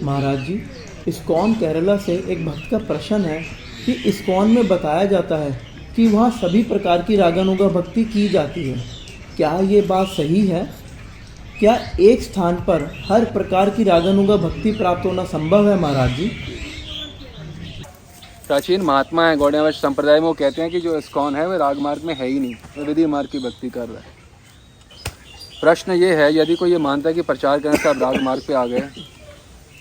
महाराज जी, ISKCON Kerala से एक भक्त का प्रश्न है कि इस्कॉन में बताया जाता है कि वहाँ सभी प्रकार की रागानुगा भक्ति की जाती है। क्या ये बात सही है? क्या एक स्थान पर हर प्रकार की रागानुगा भक्ति प्राप्त होना संभव है महाराज जी? प्राचीन महात्मा है गौड़िया वैष्णव संप्रदाय में, वो कहते हैं कि जो इस्कॉन है वह राग मार्ग में है ही नहीं, वो विधि मार्ग की भक्ति कर रहा है। प्रश्न ये है, यदि कोई ये मानता है कि प्रचार करने से आप राग मार्ग पे आ गए,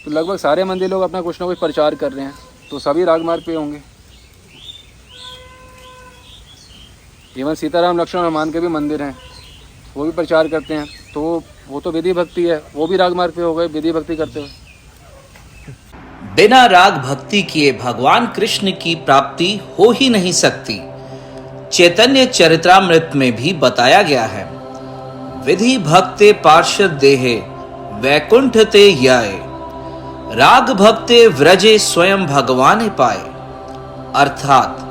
तो लगभग सारे मंदिर लोग अपना कुछ ना कुछ प्रचार कर रहे हैं, तो सभी राग मार्ग पे होंगे। इवन सीताराम लक्ष्मण हनुमान के भी मंदिर हैं, वो भी प्रचार करते हैं, तो वो तो विधि भक्ति है, वो भी राग मार्ग पे हो गए विधि भक्ति करते हुए। बिना राग भक्ति किए भगवान कृष्ण की प्राप्ति हो ही नहीं सकती। चैतन्य चरित्रामृत में भी बताया गया है, विधि भक्ते पार्षद देहे वैकुंठ ते याए, राग भक्ते व्रजे स्वयं भगवान पाए। अर्थात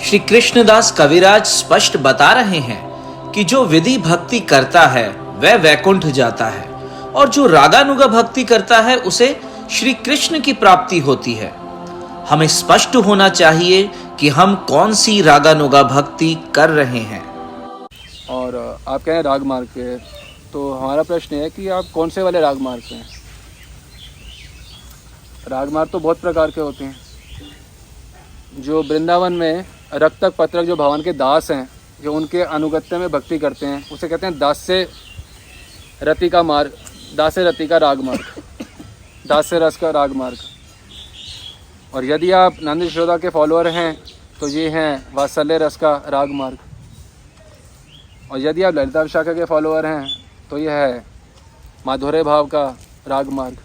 श्री कृष्णदास कविराज स्पष्ट बता रहे हैं कि जो विधि भक्ति करता है वह वैकुंठ जाता है, और जो रागानुगा भक्ति करता है उसे श्री कृष्ण की प्राप्ति होती है। हमें स्पष्ट होना चाहिए कि हम कौन सी रागानुगा भक्ति कर रहे हैं। और आप कह रहे हैं राग मार्ग पे, तो हमारा प्रश्न है कि आप कौन से वाले राग मार्ग पे हैं? राग मार्ग तो बहुत प्रकार के होते हैं। जो वृंदावन में रक्तक पत्रक जो भगवान के दास हैं, जो उनके अनुगत्य में भक्ति करते हैं, उसे कहते हैं दास्य रति का मार्ग, दास्य रति का राग मार्ग, दास्य रस का राग मार्ग। और यदि आप नंद यशोदा के फॉलोअर हैं तो ये हैं वात्सल्य रस का राग मार्ग। और यदि आप ललिता विशाखा के फॉलोअर हैं तो यह है माधुर्य भाव का राग मार्ग।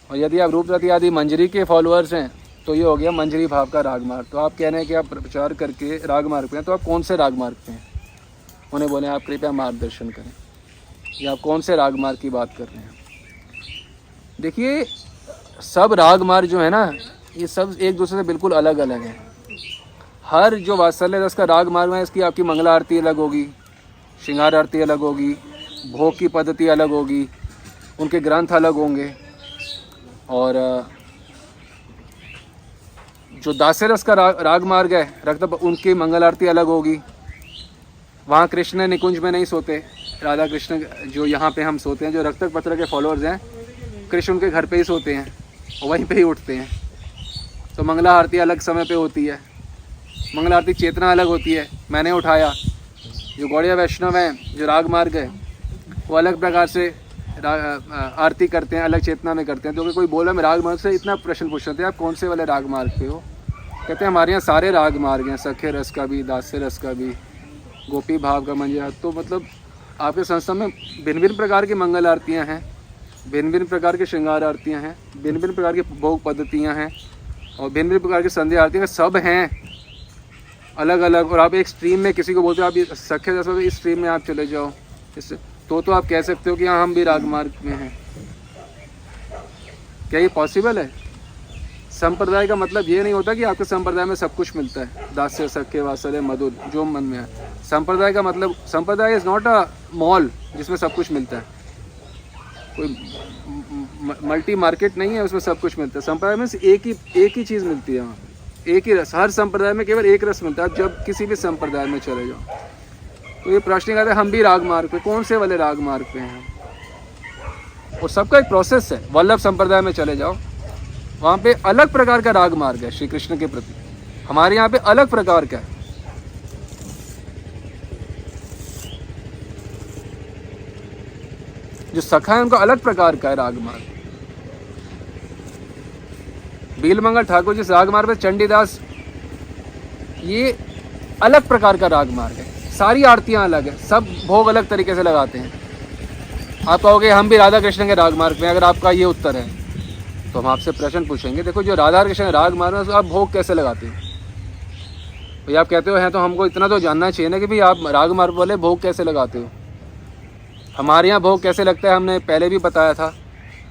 और यदि आप रूप रति आदि मंजरी के फॉलोअर्स हैं तो ये हो गया मंजरी भाव का राग मार्ग। तो आप कह रहे हैं कि आप प्रचार करके राग मार्ग पे हैं, तो आप कौन से राग मार्ग पे हैं? उन्हें बोले आप कृपया मार्गदर्शन करें, या आप कौन से राग मार्ग की बात कर रहे हैं? देखिए, सब राग मार्ग जो है ना, ये सब एक दूसरे से बिल्कुल अलग अलग है। हर जो वात्सल्य रस का राग मार्ग है, इसकी आपकी मंगला आरती अलग होगी, श्रृंगार आरती अलग होगी, भोग की पद्धति अलग होगी, उनके ग्रंथ अलग होंगे। और जो दास्य रस का राग मार्ग है, रक्त उनकी मंगल आरती अलग होगी। वहाँ कृष्ण निकुंज में नहीं सोते, राधा कृष्ण जो यहाँ पे हम सोते हैं, जो रक्तक पत्र के फॉलोअर्स हैं, कृष्ण उनके घर पे ही सोते हैं और वहीं पे ही उठते हैं। तो मंगला आरती अलग समय पे होती है, मंगला आरती चेतना अलग होती है, मैंने उठाया। जो गौड़िया वैष्णव हैं, जो राग मार्ग है, वो अलग प्रकार से आरती करते हैं, अलग चेतना में करते हैं। तो कोई बोला मैं राग मार्ग से, इतना प्रश्न पूछ रहे थे आप कौन से वाले राग मार्ग पे हो? कहते हैं हमारे यहाँ सारे राग मार्ग हैं, सख्य रस का भी, दास्य रस का भी, गोपी भाव का मंजरा। तो मतलब आपके संस्था में भिन्न भिन्न प्रकार की मंगल आरतियाँ हैं, भिन्न भिन्न प्रकार की श्रृंगार आरतियाँ हैं, भिन्न भिन्न प्रकार की भोग पद्धतियाँ हैं, और भिन्न भिन्न प्रकार की संध्या आरतियाँ सब हैं अलग अलग। और आप एक स्ट्रीम में किसी को बोलते हो आप ये सख्य रस में, इस स्ट्रीम में आप चले जाओ, इससे तो आप कह सकते हो कि हाँ हम भी राग मार्ग में हैं। क्या ये पॉसिबल है? संप्रदाय का मतलब ये नहीं होता कि आपके संप्रदाय में सब कुछ मिलता है, दास्य सख्य वात्सल्य मधुर जो मन में है। संप्रदाय का मतलब, संप्रदाय इज नॉट अ मॉल जिसमें सब कुछ मिलता है, कोई मल्टी मार्केट नहीं है उसमें सब कुछ मिलता है। संप्रदाय में एक ही चीज़ मिलती है, वहाँ एक ही रस। हर संप्रदाय में केवल एक रस मिलता है। जब किसी भी संप्रदाय में चले जाओ तो ये प्रश्न कहते हैं हम भी राग मार्ग पे, कौन से वाले राग मार्ग पे हैं? और सबका एक प्रोसेस है। वल्लभ संप्रदाय में चले जाओ, वहाँ पे अलग प्रकार का राग मार्ग है श्री कृष्ण के प्रति, हमारे यहाँ पे अलग प्रकार का है। जो सखा है उनका अलग प्रकार का है राग मार्ग। बीलमंगल ठाकुर जी राग मार्ग पे, चंडीदास, ये अलग प्रकार का राग मार्ग है। सारी आरतियां अलग है, सब भोग अलग तरीके से लगाते हैं। आप कहोगे हम भी राधा कृष्ण के राग मार्ग में, अगर आपका ये उत्तर है तो हम आपसे प्रश्न पूछेंगे, देखो जो राधा कृष्ण राग मार्ग में, तो आप भोग कैसे लगाते हो? भाई आप कहते हो हैं तो हमको इतना तो जानना चाहिए ना कि भाई आप राग मार्ग वाले भोग कैसे लगाते हो। हमारे यहाँ भोग कैसे लगता है, हमने पहले भी बताया था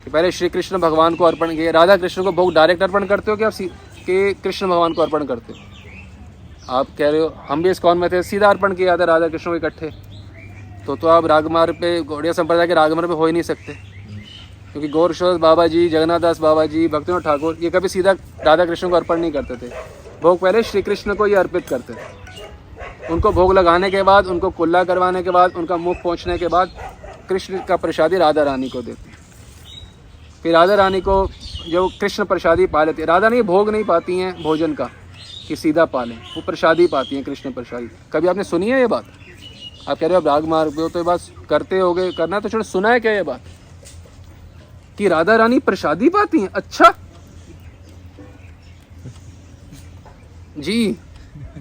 कि पहले श्री कृष्ण भगवान को अर्पण किया। राधा कृष्ण को भोग डायरेक्ट अर्पण करते हो कि आप कि कृष्ण भगवान को अर्पण करते हो? आप कह रहे हो हम भी इस्कॉन में थे, सीधा अर्पण किया था राधा कृष्ण को इकट्ठे। तो आप राग मार्ग पे, गौड़िया संप्रदाय के राग मार्ग पे हो ही नहीं सकते। क्योंकि गौरकिशोर बाबा जी, जगन्नाथ दास बाबा जी, भक्तिनाथ ठाकुर ये कभी सीधा राधा कृष्ण को अर्पण नहीं करते थे। भोग पहले श्री कृष्ण को ही अर्पित करते थे। उनको भोग लगाने के बाद, उनको कुल्ला करवाने के बाद, उनका मुख पहुँचने के बाद कृष्ण का प्रसादी राधा रानी को देते। फिर राधा रानी को जो कृष्ण प्रसादी पा लेते, राधा रानी भोग नहीं पाती हैं भोजन का कि सीधा पालें, वो प्रसादी पाती हैं, कृष्ण प्रसादी। कभी आपने सुनी है ये बात? आप कह रहे हो आप राग मार्ग पे हो तो ये बात करते होगे, करना तो छोड़ो, सुना है क्या ये बात कि राधा रानी प्रसादी पाती हैं? अच्छा जी,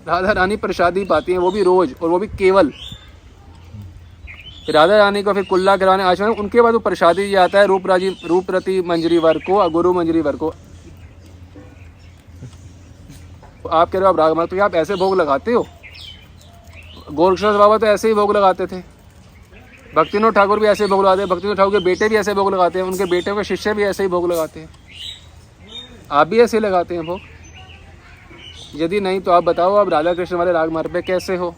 राधा रानी प्रसादी पाती हैं, वो भी रोज, और वो भी केवल। फिर राधा रानी को फिर कुल्ला करवाने आश्रम, उनके बाद वो प्रसादी ये आता है रूपरती मंजरी वर को, गुरु मंजरी वर को। आप कह रहे हो आप राग मार्ग, तो आप ऐसे भोग लगाते हो? गोरक्षनाथ बाबा तो ऐसे ही भोग लगाते थे, भक्तिनाथ ठाकुर भी ऐसे भोग लगाते हैं, भक्तिनाथ ठाकुर के बेटे भी ऐसे भोग लगाते हैं, उनके बेटे के शिष्य भी ऐसे ही भोग लगाते हैं। आप भी ऐसे लगाते हैं भोग? यदि नहीं तो आप बताओ, आप राधा कृष्ण वाले राग मार्ग पे कैसे हो?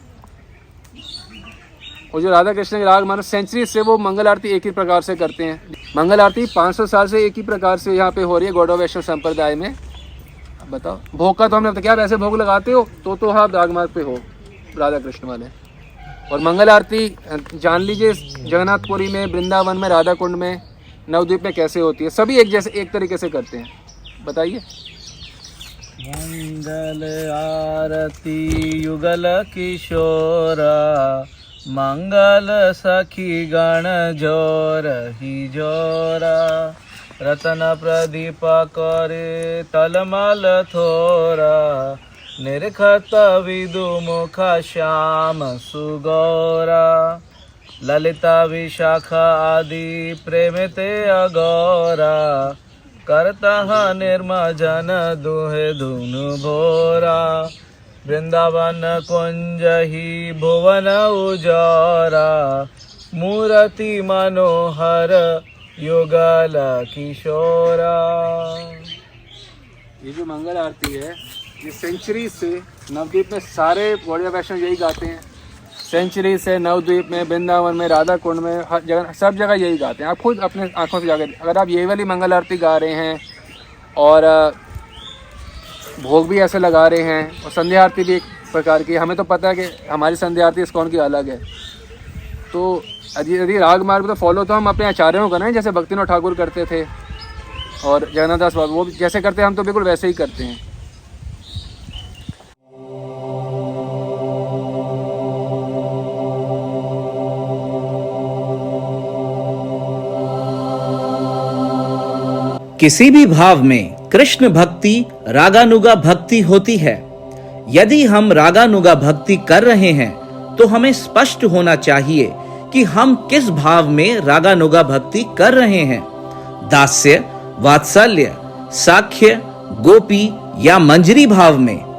और जो राधा कृष्ण के राग मार्ग सेंचुरी से वो मंगल आरती एक ही प्रकार से करते हैं। मंगल आरती 500 साल से एक ही प्रकार से यहाँ पे हो रही है गौड़व वैष्णव संप्रदाय में। अब बताओ, भोग का तो हमने क्या आप ऐसे भोग लगाते हो? तो हाँ राग मार्ग पे हो राधा कृष्ण वाले। और मंगल आरती जान लीजिए जगन्नाथपुरी में, वृंदावन में, राधा कुंड में, नवद्वीप में कैसे होती है, सभी एक जैसे एक तरीके से करते हैं। बताइए। मंगल आरती युगल किशोरा, मंगल सखी गण जोर ही जोरा, रतन प्रदीप करे तलमल थोरा, निरखत विदु मुख श्याम सुगौरा, ललिता विशाखा आदि प्रेमते अगौरा, करता निर्मजन दुहे धुनु भोरा, वृंदावन कुंज ही भुवन उजारा, मूर्ति मनोहर युगल किशोरा। ये जो मंगल आरती है ये सेंचुरी से नवद्वीप में सारे गौड़िया वैष्णव यही गाते हैं। सेंचुरी से नवद्वीप में, वृंदावन में, राधा कुंड में, हर जगह सब जगह यही गाते हैं। आप खुद अपने आंखों से जाकर अगर आप ये वाली मंगल आरती गा रहे हैं और भोग भी ऐसे लगा रहे हैं और संध्या आरती भी एक प्रकार की, हमें तो पता है कि हमारी संध्या आरती इस्कॉन की अलग है, तो यदि राग मार्ग तो फॉलो तो हम अपने आचार्यों का ना, जैसे भक्तिनाथ ठाकुर करते थे और जगन्नाथ दास बाबा वो जैसे करते हैं, हम तो बिल्कुल वैसे ही करते हैं। किसी भी भाव में कृष्ण भक्ति रागानुगा भक्ति होती है। यदि हम रागानुगा भक्ति कर रहे हैं तो हमें स्पष्ट होना चाहिए कि हम किस भाव में रागानुगा भक्ति कर रहे हैं। दास्य, वात्सल्य, साख्य, गोपी या मंजरी भाव में।